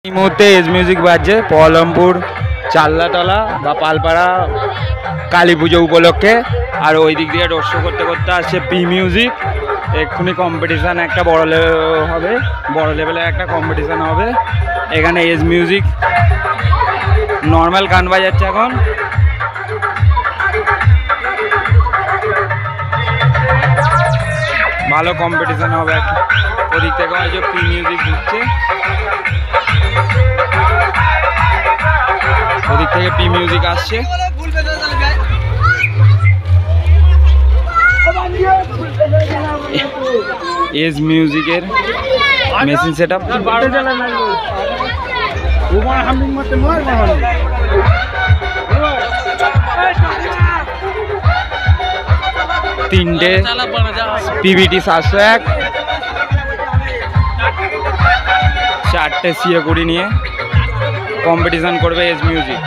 এই মুহূর্তে age music বাজছে পহলমপুর চাল্লাতলা বা পালপাড়া কালী পুজো উপলক্ষে। আর ওই দিক দিয়ে রোড শো করতে করতে আসছে পি মিউজিক। এক্ষুনি কম্পিটিশান একটা বড় হবে, বড় লেভেলের একটা কম্পিটিশান হবে। এখানে এজ মিউজিক নর্মাল গান বাজাচ্ছে এখন। ভালো কম্পিটিশান হবে। ওদিক থেকে হয়তো পি মিউজিক দিচ্ছে, ওদিক থেকে পি মিউজিক আসছে। এজ মিউজিকের মেশিন সেট আপ। তিনটে পিভিটি 701, 4টে সিএ কুড়ি নিয়ে কম্পিটিশন করবে এজ মিউজিক।